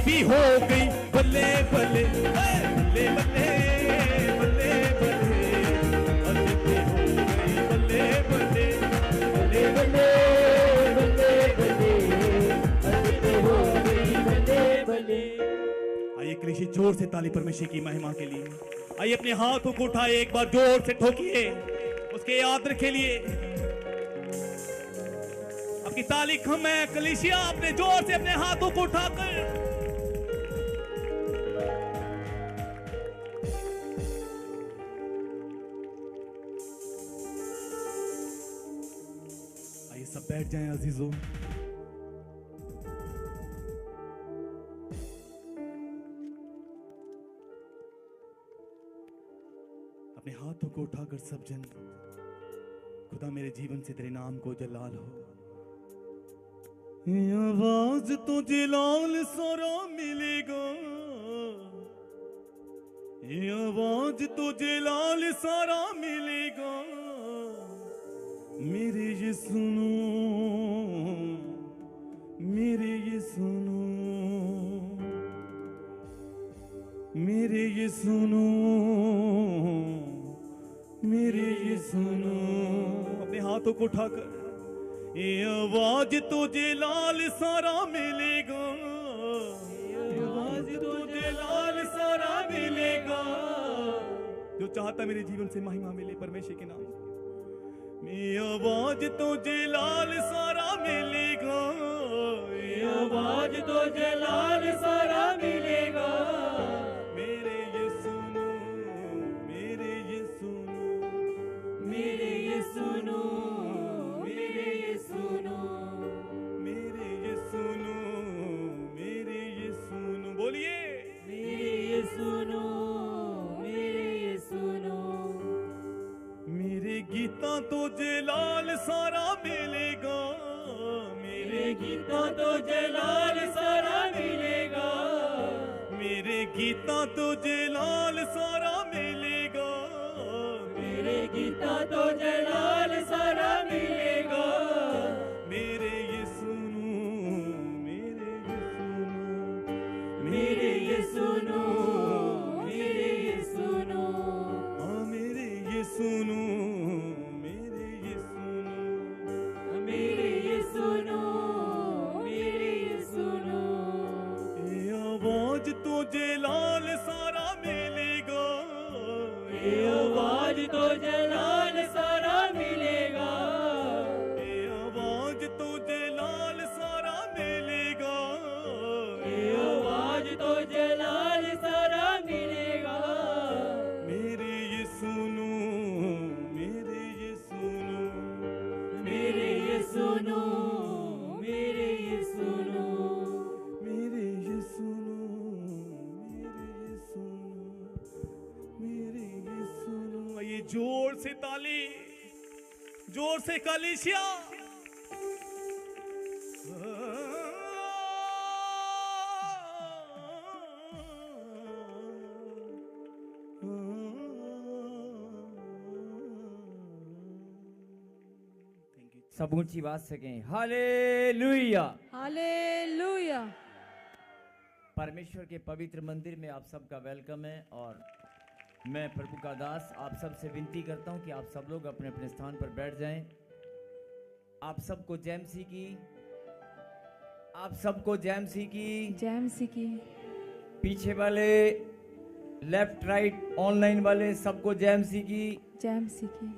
भी हो गई बल्ले बल्ले बल्ले बल्ले बल्ले बल्ले अजब भी हो गई बल्ले बल्ले बल्ले बल्ले बल्ले बल्ले अजब भी हो गई बल्ले बल्ले। आइए कृषि जोर से ताली परमेश्वर की महिमा के लिए। आइए अपने हाथों को उठाए, एक बार जोर से ठोकिए उसके आदर के लिए। आपकी ताली कम है कलीसिया, अपने जोर से अपने हाथों को उठाकर आइए सब बैठ जाएं अजीजों। अपने हाथों को उठाकर सब जन, खुदा मेरे जीवन से तेरे नाम को जलाल हो। ये आवाज तो जलाल सारा मिलेगा, ये आवाज तो जलाल सारा मिलेगा। मेरे ये सुनो, मेरे ये सुनो, मेरे ये सुनो, मेरे ये सुनो। अपने हाथों को उठाकर, ये आवाज तुझे लाल सारा मिलेगा, ये आवाज तुझे लाल सारा मिलेगा। जो चाहता मेरे जीवन से महिमा मिले परमेश्वर के नाम से, ये आवाज तुझे लाल सारा मिलेगा, ये आवाज तुझे लाल सारा मिलेगा। मेरे ये सुनो, मेरे ये सुनो, मेरे ये सुनो, मेरे ये सुनो, मेरे ये सुनो, मेरे ये सुनो। बोलिए मेरे ये सुनो, मेरे ये सुनो। मेरे गीता तो जलाल सारा मिलेगा, मेरे गीता तो जलाल सारा मिलेगा। मेरे गीता तो जलाल सारा मिलेगा, मेरे गीता तो जलाल सारा मिलेगा। मेरे ये सुनो, मेरे ये सुनो, मेरे ये सुनो, मेरे ये सुनो। हाँ मेरे ये सुनो, मेरे ये सुनो, मेरे ये सुनो, मेरे ये सुनो। ये आवाज तो जलाल सारा मिलेगा, ये आवाज तो जलाल सारा मिलेगा। ये आवाज तो जलाल सारा मिलेगा, ये आवाज तो जलाल सारा मिलेगा। मेरे ये सुनो, मेरे ये सुनो, मेरे ये सुनो, मेरे ये सुनो, मेरे ये सुनो, मेरे ये सुनो, मेरे ये सुनो। आइए जोर से ताली, जोर से कलीसिया। सब ऊंची बात सकें हालेलुया। हालेलुया। परमेश्वर के पवित्र मंदिर में आप सबका वेलकम है और मैं प्रभु का दास आप सब से विनती करता हूं कि आप सब लोग अपने अपने स्थान पर बैठ जाएं। आप सबको जय मसीह की, आप सबको जय मसीह की, जय मसीह की। पीछे वाले लेफ्ट राइट ऑनलाइन वाले सबको जय मसीह की, जय मसीह की।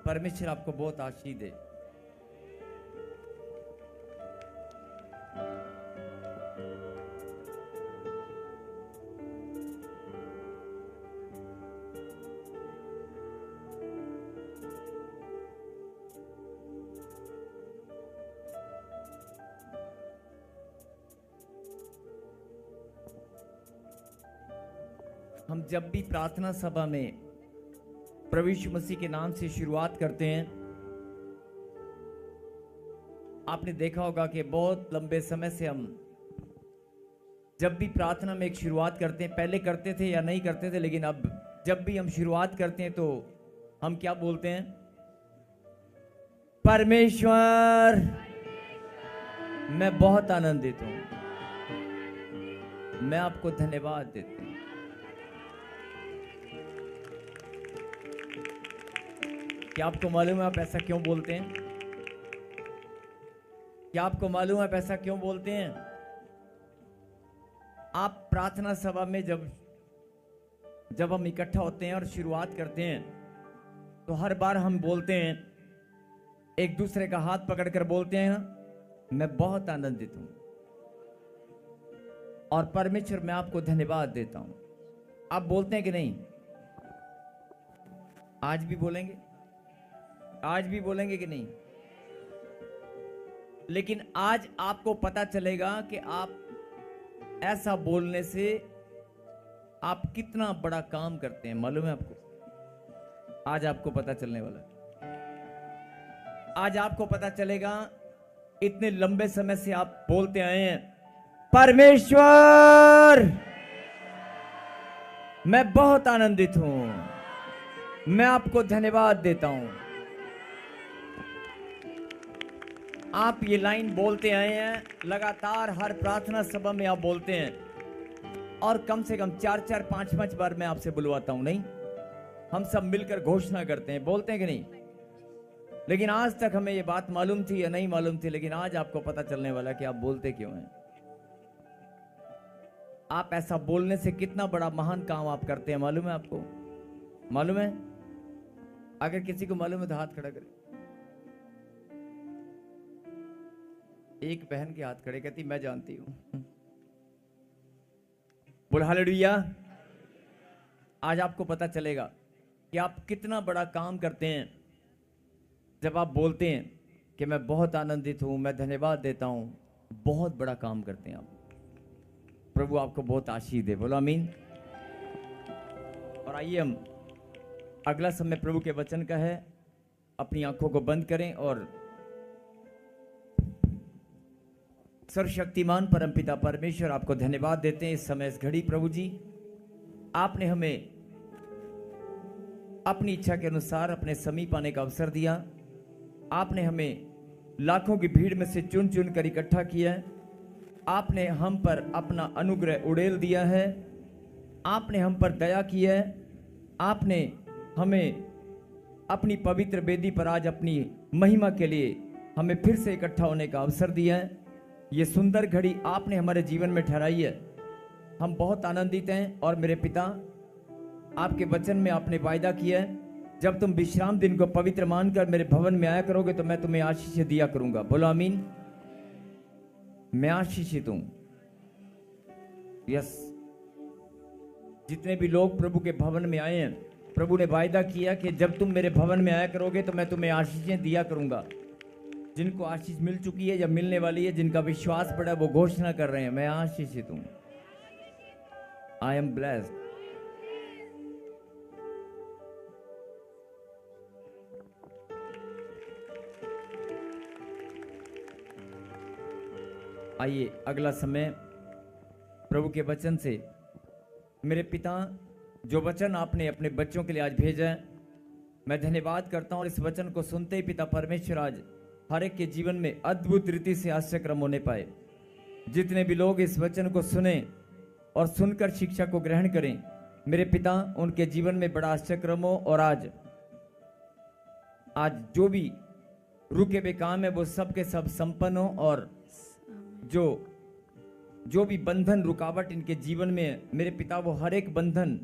परमेश्वर आपको बहुत आशीष दे। हम जब भी प्रार्थना सभा में प्रभु यीशु मसीह के नाम से शुरुआत करते हैं, आपने देखा होगा कि बहुत लंबे समय से हम जब भी प्रार्थना में एक शुरुआत करते हैं, पहले करते थे या नहीं करते थे, लेकिन अब जब भी हम शुरुआत करते हैं तो हम क्या बोलते हैं? परमेश्वर मैं बहुत आनंदित हूं मैं आपको धन्यवाद देता हूं। क्या आपको मालूम है आप ऐसा क्यों बोलते हैं? क्या आपको मालूम है आप ऐसा क्यों बोलते हैं? आप प्रार्थना सभा में जब हम इकट्ठा होते हैं और शुरुआत करते हैं तो हर बार हम बोलते हैं, एक दूसरे का हाथ पकड़कर बोलते हैं ना, मैं बहुत आनंदित हूं और परमेश्वर मैं आपको धन्यवाद देता हूं। आप बोलते हैं कि नहीं? आज भी बोलेंगे? आज भी बोलेंगे कि नहीं? लेकिन आज आपको पता चलेगा कि आप ऐसा बोलने से आप कितना बड़ा काम करते हैं। मालूम है आपको? आज आपको पता चलने वाला है। आज आपको पता चलेगा, इतने लंबे समय से आप बोलते आए हैं, परमेश्वर मैं बहुत आनंदित हूं, मैं आपको धन्यवाद देता हूं। आप ये लाइन बोलते आए हैं लगातार, हर प्रार्थना सभा में आप बोलते हैं और कम से कम 4-4, 5-5 बार मैं आपसे बुलवाता हूं। नहीं, हम सब मिलकर घोषणा करते हैं, बोलते हैं कि नहीं? लेकिन आज तक हमें ये बात मालूम थी या नहीं मालूम थी, लेकिन आज आपको पता चलने वाला कि आप बोलते क्यों हैं। आप ऐसा बोलने से कितना बड़ा महान काम आप करते हैं, मालूम है आपको? मालूम है? अगर किसी को मालूम है तो हाथ खड़ा करें। एक बहन के हाथ खड़े, कहती मैं जानती हूं। बोल हालेलुया। आज आपको पता चलेगा कि आप कितना बड़ा काम करते हैं जब आप बोलते हैं कि मैं बहुत आनंदित हूं, मैं धन्यवाद देता हूं। बहुत बड़ा काम करते हैं आप। प्रभु आपको बहुत आशीष दे। बोलो आमीन। और आइए हम अगला समय प्रभु के वचन का है। अपनी आंखों को बंद करें और सर्वशक्तिमान परमपिता परमेश्वर आपको धन्यवाद देते हैं इस समय, इस घड़ी। प्रभु जी, आपने हमें अपनी इच्छा के अनुसार अपने समीप आने का अवसर दिया। आपने हमें लाखों की भीड़ में से चुन चुन कर इकट्ठा किया है। आपने हम पर अपना अनुग्रह उड़ेल दिया है। आपने हम पर दया की है। आपने हमें अपनी पवित्र वेदी पर आज अपनी महिमा के लिए हमें फिर से इकट्ठा होने का अवसर दिया है। ये सुंदर घड़ी आपने हमारे जीवन में ठहराई है। हम बहुत आनंदित हैं। और मेरे पिता, आपके वचन में आपने वायदा किया है, जब तुम विश्राम दिन को पवित्र मानकर मेरे भवन में आया करोगे तो मैं तुम्हें आशीष दिया करूंगा। बोलो आमीन। मैं आशीषित हूं। यस, जितने भी लोग प्रभु के भवन में आए हैं, प्रभु ने वायदा किया कि जब तुम मेरे भवन में आया करोगे तो मैं तुम्हें आशीषें दिया करूंगा। जिनको आशीष मिल चुकी है या मिलने वाली है, जिनका विश्वास बढ़ा, वो घोषणा कर रहे हैं, मैं आशीषित हूं। I am blessed. आइए अगला समय प्रभु के वचन से। मेरे पिता, जो वचन आपने अपने बच्चों के लिए आज भेजा है, मैं धन्यवाद करता हूं। और इस वचन को सुनते ही पिता परमेश्वर आज हर एक के जीवन में अद्भुत रीति से आश्चर्यक्रम होने पाए। जितने भी लोग इस वचन को सुने और सुनकर शिक्षा को ग्रहण करें, मेरे पिता उनके जीवन में बड़ा आश्चर्यक्रम हो। और आज जो भी रुके हुए काम है वो सब के सब संपन्न हो। और जो भी बंधन रुकावट इनके जीवन में है, मेरे पिता वो हर एक बंधन,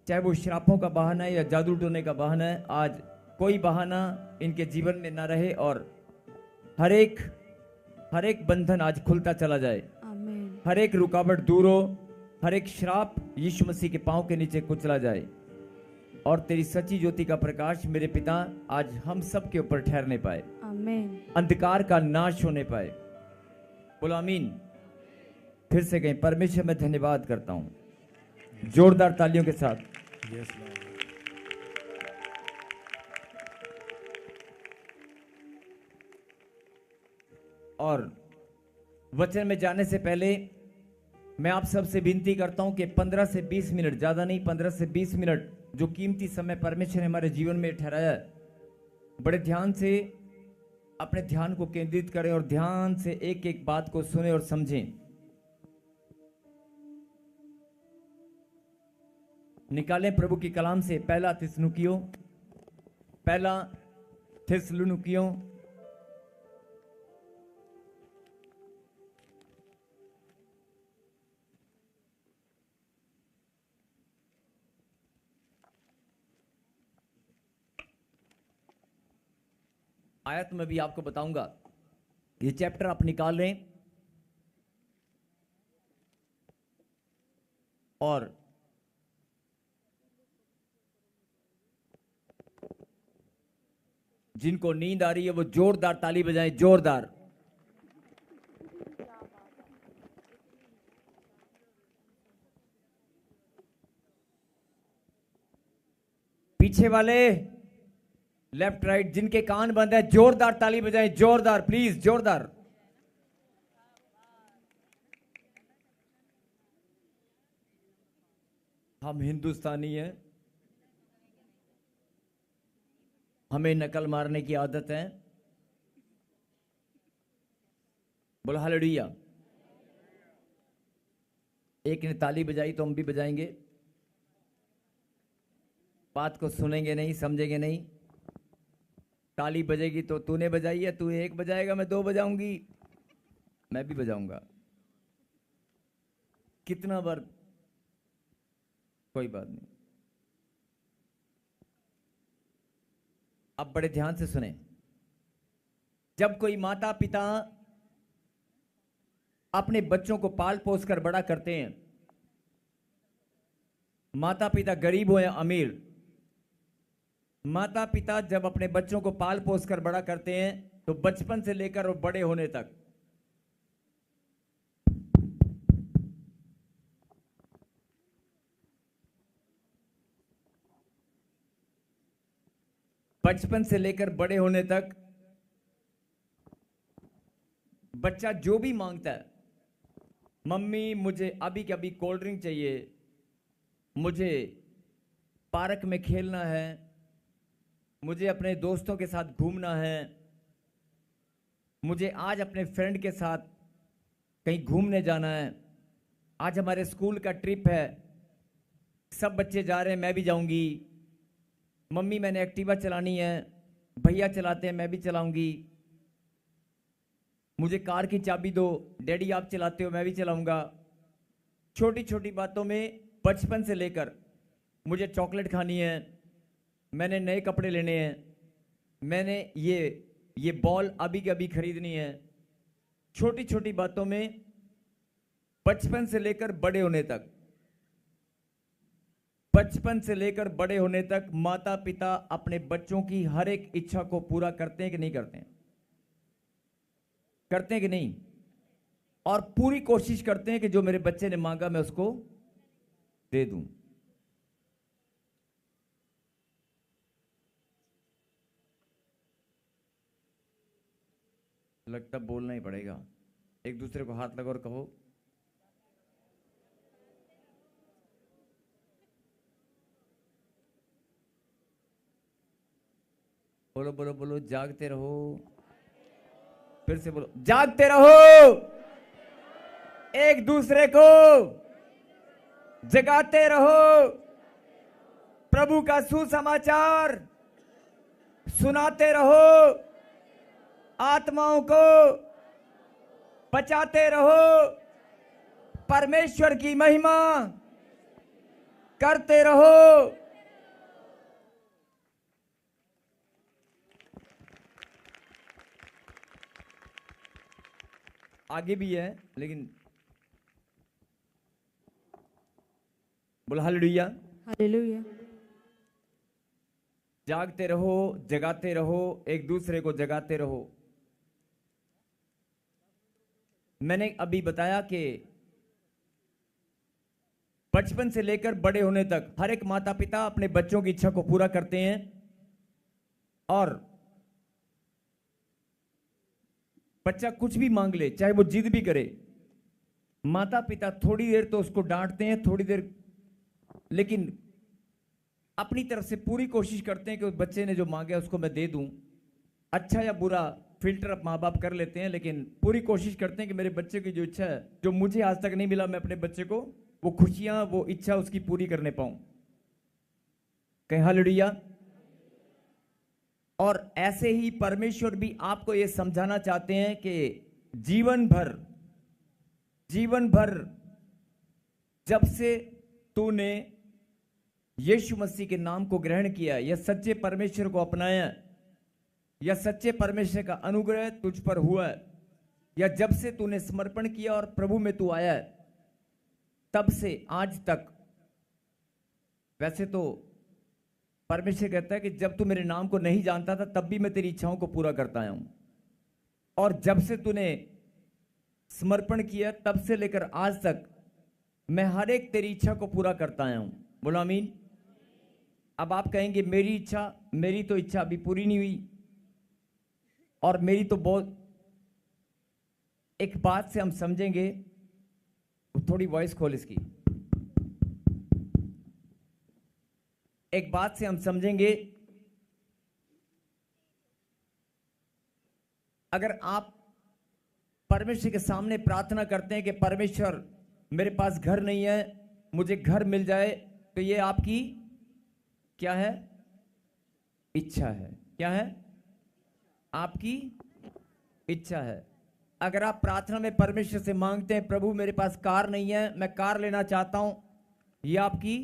चाहे वो श्रापों का बहाना है या जादू टोने का बहाना है, आज कोई बहाना इनके जीवन में ना रहे और हर एक बंधन आज खुलता चला जाए। आमीन। हर एक रुकावट दूर हो, हर एक श्राप यीशु मसीह के पांव के नीचे कुचला जाए और तेरी सच्ची ज्योति का प्रकाश मेरे पिता आज हम सब के ऊपर ठहरने पाए। आमीन। अंधकार का नाश होने पाए। बोलो आमीन। फिर से कहें, परमेश्वर मैं धन्यवाद करता हूं, जोरदार तालियों के साथ। Yes Lord. और वचन में जाने से पहले मैं आप सबसे विनती करता हूं कि 15 से 20 मिनट, ज्यादा नहीं, 15 से 20 मिनट जो कीमती समय परमेश्वर ने हमारे जीवन में ठहराया है, बड़े ध्यान से अपने ध्यान को केंद्रित करें और ध्यान से एक एक बात को सुने और समझें। निकालें प्रभु की कलाम से पहला थिस्सलुनीकियों आयत में भी आपको बताऊंगा। ये चैप्टर आप निकाल लें और जिनको नींद आ रही है वो जोरदार ताली बजाएं, जोरदार। पीछे वाले लेफ्ट राइट जिनके कान बंद है जोरदार ताली बजाएं, जोरदार प्लीज, जोरदार। हम हिंदुस्तानी हैं, हमें नकल मारने की आदत है। बोलो हालेलुया। एक ने ताली बजाई तो हम भी बजाएंगे। बात को सुनेंगे नहीं, समझेंगे नहीं। ताली बजेगी तो तूने बजाई है, तू एक बजाएगा, मैं दो बजाऊंगी, मैं भी बजाऊंगा। कितना बार, कोई बात नहीं। अब बड़े ध्यान से सुने। जब कोई माता पिता अपने बच्चों को पाल पोस कर बड़ा करते हैं, माता पिता गरीब हो या अमीर, माता पिता जब अपने बच्चों को पाल पोस कर बड़ा करते हैं तो बचपन से लेकर और बड़े होने तक बड़े होने तक बच्चा जो भी मांगता है, मम्मी मुझे अभी के अभी कोल्ड ड्रिंक चाहिए, मुझे पार्क में खेलना है, मुझे अपने दोस्तों के साथ घूमना है, मुझे आज अपने फ्रेंड के साथ कहीं घूमने जाना है, आज हमारे स्कूल का ट्रिप है, सब बच्चे जा रहे हैं मैं भी जाऊंगी, मम्मी मैंने एक्टिवा चलानी है, भैया चलाते हैं मैं भी चलाऊंगी, मुझे कार की चाबी दो, डैडी आप चलाते हो मैं भी चलाऊंगा। छोटी छोटी बातों में बचपन से लेकर मुझे चॉकलेट खानी है, मैंने नए कपड़े लेने हैं, मैंने ये बॉल अभी के अभी खरीदनी है। छोटी छोटी बातों में बचपन से लेकर बड़े होने तक, बचपन से लेकर बड़े होने तक माता पिता अपने बच्चों की हर एक इच्छा को पूरा करते हैं कि नहीं करते हैं? करते हैं कि नहीं? और पूरी कोशिश करते हैं कि जो मेरे बच्चे ने मांगा मैं उसको दे दूं। लगता बोलना ही पड़ेगा। एक दूसरे को हाथ लगाओ और कहो, बोलो बोलो बोलो, जागते रहो। फिर से बोलो, जागते रहो। एक दूसरे को जगाते रहो। प्रभु का सुसमाचार सुनाते रहो। आत्माओं को बचाते रहो। परमेश्वर की महिमा करते रहो। आगे भी है लेकिन बोलो हालेलुया। हालेलुया। जागते रहो, जगाते रहो, एक दूसरे को जगाते रहो। मैंने अभी बताया कि बचपन से लेकर बड़े होने तक हर एक माता पिता अपने बच्चों की इच्छा को पूरा करते हैं और बच्चा कुछ भी मांग ले, चाहे वो जिद भी करे, माता पिता थोड़ी देर तो उसको डांटते हैं, थोड़ी देर, लेकिन अपनी तरफ से पूरी कोशिश करते हैं कि उस बच्चे ने जो मांगा उसको मैं दे दूं। अच्छा या बुरा फिल्टर अब माँ बाप कर लेते हैं, लेकिन पूरी कोशिश करते हैं कि मेरे बच्चे की जो इच्छा है, जो मुझे आज तक नहीं मिला, मैं अपने बच्चे को वो खुशियां, वो इच्छा उसकी पूरी करने पाऊं। कहीं हालेलुया। और ऐसे ही परमेश्वर भी आपको यह समझाना चाहते हैं कि जीवन भर जब से तूने यीशु मसीह के नाम को ग्रहण किया या सच्चे परमेश्वर को अपनाया या सच्चे परमेश्वर का अनुग्रह तुझ पर हुआ या जब से तूने समर्पण किया और प्रभु में तू आया तब से आज तक, वैसे तो परमेश्वर कहता है कि जब तू मेरे नाम को नहीं जानता था तब भी मैं तेरी इच्छाओं को पूरा करता आया हूं, और जब से तूने समर्पण किया तब से लेकर आज तक मैं हर एक तेरी इच्छा को पूरा करता आया हूं। बोलो आमीन। अब आप कहेंगे मेरी तो इच्छा अभी पूरी नहीं हुई, और मेरी तो बहुत, एक बात से हम समझेंगे, थोड़ी वॉइस खोल इसकी, एक बात से हम समझेंगे, अगर आप परमेश्वर के सामने प्रार्थना करते हैं कि परमेश्वर मेरे पास घर नहीं है, मुझे घर मिल जाए, तो ये आपकी क्या है? इच्छा है। क्या है? आपकी इच्छा है। अगर आप प्रार्थना में परमेश्वर से मांगते हैं प्रभु मेरे पास कार नहीं है, मैं कार लेना चाहता हूं, यह आपकी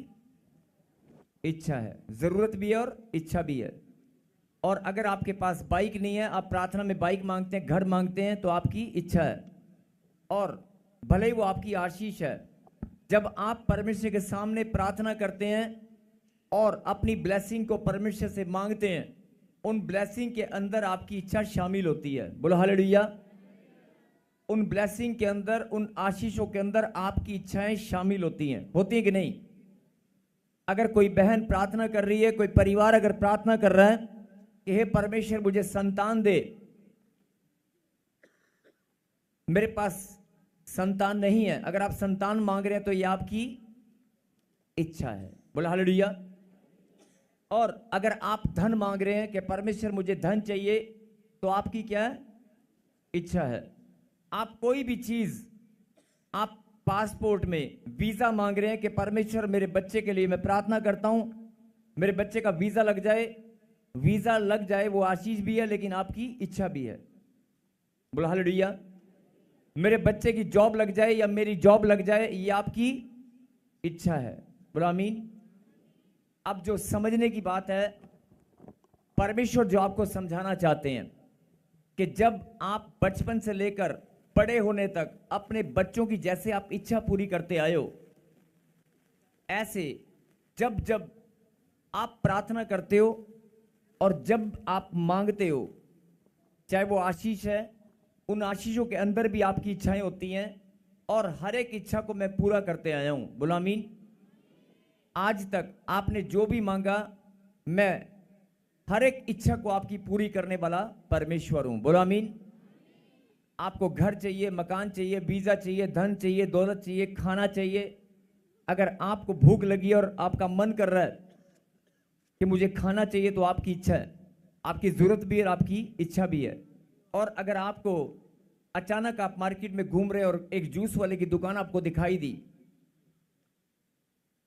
इच्छा है। जरूरत भी है और इच्छा भी है। और अगर आपके पास बाइक नहीं है, आप प्रार्थना में बाइक मांगते हैं, घर मांगते हैं, तो आपकी इच्छा है और भले ही वो आपकी आशीष है। जब आप परमेश्वर के सामने प्रार्थना करते हैं और अपनी ब्लेसिंग को परमेश्वर से मांगते हैं, उन ब्लेसिंग के अंदर आपकी इच्छा शामिल होती है। बोलो हालेलुया। उन ब्लेसिंग के अंदर, उन आशीषों के अंदर आपकी इच्छाएं शामिल होती हैं। होती है कि नहीं? अगर कोई बहन प्रार्थना कर रही है, कोई परिवार अगर प्रार्थना कर रहा है कि हे परमेश्वर मुझे संतान दे, मेरे पास संतान नहीं है, अगर आप संतान मांग रहे हैं तो यह आपकी इच्छा है। बोलो हालेलुया। और अगर आप धन मांग रहे हैं कि परमेश्वर मुझे धन चाहिए, तो आपकी क्या है? इच्छा है। आप कोई भी चीज, आप पासपोर्ट में वीजा मांग रहे हैं कि परमेश्वर मेरे बच्चे के लिए मैं प्रार्थना करता हूं, मेरे बच्चे का वीजा लग जाए, वीजा लग जाए, वो आशीष भी है लेकिन आपकी इच्छा भी है। बोलो हालेलुया। मेरे बच्चे की जॉब लग जाए या मेरी जॉब लग जाए, ये आपकी इच्छा है। बोलो आमीन। अब जो समझने की बात है, परमेश्वर जो आपको समझाना चाहते हैं कि जब आप बचपन से लेकर बड़े होने तक अपने बच्चों की जैसे आप इच्छा पूरी करते आए हो, ऐसे जब जब आप प्रार्थना करते हो और जब आप मांगते हो, चाहे वो आशीष है, उन आशीषों के अंदर भी आपकी इच्छाएं होती हैं और हर एक इच्छा को मैं पूरा करते आया हूं। बोलो आमीन। आज तक आपने जो भी मांगा, मैं हर एक इच्छा को आपकी पूरी करने वाला परमेश्वर हूं। बोलो आमीन। आपको घर चाहिए, मकान चाहिए, वीजा चाहिए, धन चाहिए, दौलत चाहिए, खाना चाहिए। अगर आपको भूख लगी और आपका मन कर रहा है कि मुझे खाना चाहिए, तो आपकी इच्छा है, आपकी जरूरत भी है और आपकी इच्छा भी है। और अगर आपको अचानक आप मार्केट में घूम रहे और एक जूस वाले की दुकान आपको दिखाई दी,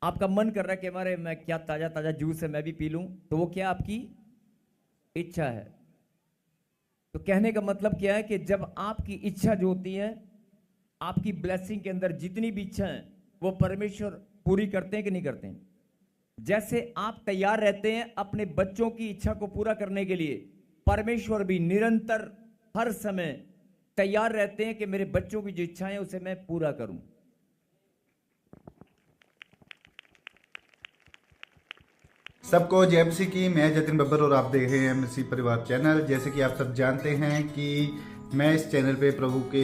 आपका मन कर रहा है कि हमारे मैं क्या ताजा ताजा जूस है, मैं भी पी लूं, तो वो क्या? आपकी इच्छा है। तो कहने का मतलब क्या है कि जब आपकी इच्छा जो होती है, आपकी ब्लेसिंग के अंदर जितनी भी इच्छा है वो परमेश्वर पूरी करते हैं कि नहीं करते हैं? जैसे आप तैयार रहते हैं अपने बच्चों की इच्छा को पूरा करने के लिए, परमेश्वर भी निरंतर हर समय तैयार रहते हैं कि मेरे बच्चों की जो इच्छाएं उसे मैं पूरा करूं। सबको जय मसीह की। मैं जतिन बब्बर और आप देख रहे हैं मसीह परिवार चैनल। जैसे कि आप सब जानते हैं कि मैं इस चैनल पे प्रभु के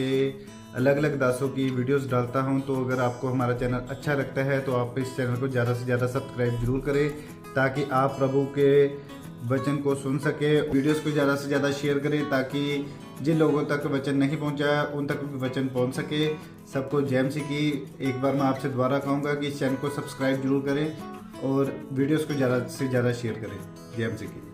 अलग अलग दासों की वीडियोस डालता हूं, तो अगर आपको हमारा चैनल अच्छा लगता है तो आप इस चैनल को ज़्यादा से ज़्यादा सब्सक्राइब जरूर करें, ताकि आप प्रभु के वचन को सुन सके। वीडियोस को ज़्यादा से ज़्यादा शेयर करें ताकि जिन लोगों तक वचन नहीं पहुंचा उन तक भी वचन पहुंच सके। सबको जय मसीह की। एक बार मैं आपसे दोबारा कहूँगा कि इस चैनल को सब्सक्राइब जरूर करें और वीडियोस को ज़्यादा से ज़्यादा शेयर करें। जय मसीह की।